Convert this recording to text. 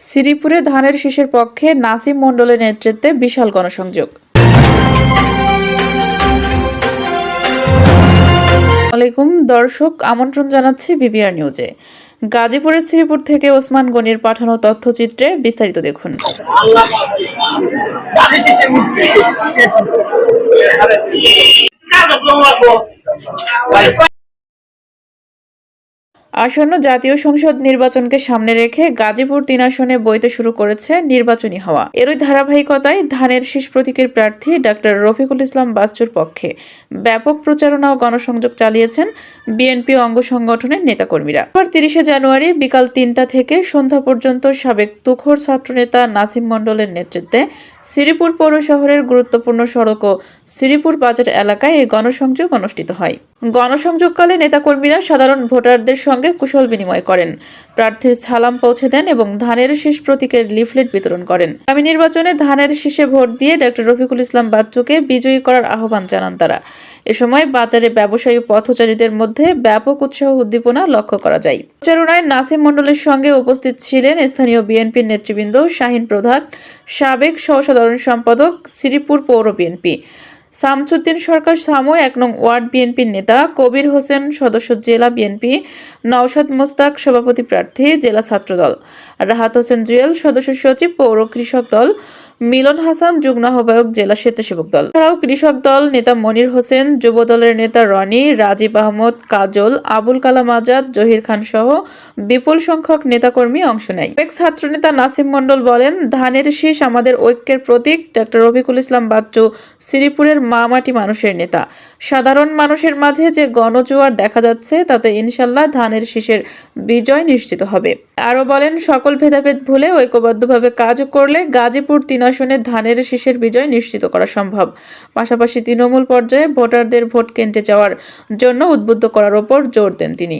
শ্রীপুরে ধানের শীষের পক্ষে নাসিম মণ্ডলের নেতৃত্বে বিশাল গণসংযোগ। আসসালামু দর্শক, আমন্ত্রণ জানাচ্ছি বিবিআর নিউজে। গাজীপুরের শ্রীপুর থেকে ওসমান গনির পাঠানো তথ্যচিত্রে বিস্তারিত দেখুন। আসন্ন জাতীয় সংসদ নির্বাচনকে সামনে রেখে গাজীপুর ৩ আসনে বইতে শুরু করেছে নির্বাচনী হাওয়া। এরই ধারাবাহিকতায় ধানের শীষ প্রতীকের প্রার্থী ডাক্তার রফিকুল ইসলাম বাচ্চুর পক্ষে ব্যাপক প্রচারণা ও গণসংযোগ চালিয়েছেন বিএনপি অঙ্গ সংগঠনের নেতাকর্মীরা। ৩০ জানুয়ারি বিকাল ৩টা থেকে সন্ধ্যা পর্যন্ত সাবেক তুখোড় ছাত্রনেতা নাসিম মণ্ডলের নেতৃত্বে শ্রীপুর পৌর শহরের গুরুত্বপূর্ণ সড়ক ও শ্রীপুর বাজার এলাকায় এই গণসংযোগ অনুষ্ঠিত হয়। গণসংযোগকালে নেতাকর্মীরা সাধারণ ভোটারদের সঙ্গে কুশল বিনিময় করেন, প্রার্থীর সালাম পৌঁছে দেন এবং ধানের শীষ প্রতীকের লিফলেট বিতরণ করেন। আগামী নির্বাচনে ধানের শীষে ভোট দিয়ে ডাক্তার রফিকুল ইসলাম বাচ্চুকে বিজয়ী করার আহ্বান জানান তারা। এ সময় বাজারে ব্যবসায়ী পথচারীদের মধ্যে ব্যাপক উৎসাহ উদ্দীপনা লক্ষ্য করা যায়। প্রচারণায় নাসিম মণ্ডলের সঙ্গে উপস্থিত ছিলেন স্থানীয় বিএনপির নেতৃবৃন্দ শাহিন প্রধান, সাবেক সহসাধারণ সম্পাদক শ্রীপুর পৌর বিএনপি, শামসুদ্দিন সরকার সামু ১ নং ওয়ার্ড বিএনপির নেতা, কবির হোসেন সদস্য জেলা বিএনপি, নওশাদ মোস্তাক সভাপতি প্রার্থী জেলা ছাত্রদল, রাহাত হোসেন জুয়েল সদস্য সচিব পৌর কৃষক দল, মিলন হাসান যুগ্ম আহ্বায়ক জেলা স্বেচ্ছাসেবক দল। এছাড়াও কৃষক দল নেতা মনির হোসেন, যুব দলের নেতা রনি, রাজীব আহমদ, কাজল, আবুল কালাম আজাদ, জহির খান সহ বিপুল সংখ্যক নেতাকর্মী অংশ নেয়। এক ছাত্রনেতা নাসিম মণ্ডল বলেন, ধানের শীষ আমাদের ঐক্যের প্রতীক। ডাক্তার রফিকুল ইসলাম বাচ্চু শ্রীপুরের মাটি মানুষের নেতা। সাধারণ মানুষের মাঝে যে গণজোয়ার দেখা যাচ্ছে তাতে ইনশাল্লাহ ধানের শীষের বিজয় নিশ্চিত হবে। আরো বলেন, সকল ভেদাভেদ ভুলে ঐক্যবদ্ধভাবে কাজ করলে গাজীপুর ৩ আসনে ধানের শীষের বিজয় নিশ্চিত করা সম্ভব। পাশাপাশি তৃণমূল পর্যায়ে ভোটারদের ভোট কেন্দ্রে যাওয়ার জন্য উদ্বুদ্ধ করার উপর জোর দেন তিনি।